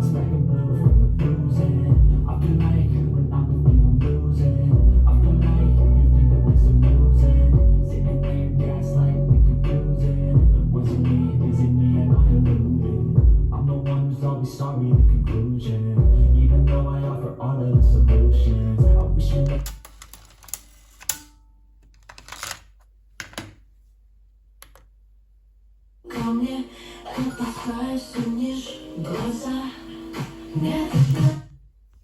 It's black and blue from the bruising. I feel like when I'm with you I'm losing. I feel like you think that it's amusing. Sitting there gaslight, we confusing. Was it me? Is it me? Am I deluded? I'm the one who's always sorry, the conclusion. Even though I offer all of the solutions, I wish you would. Ко мне ты подходишь, глаза, нет,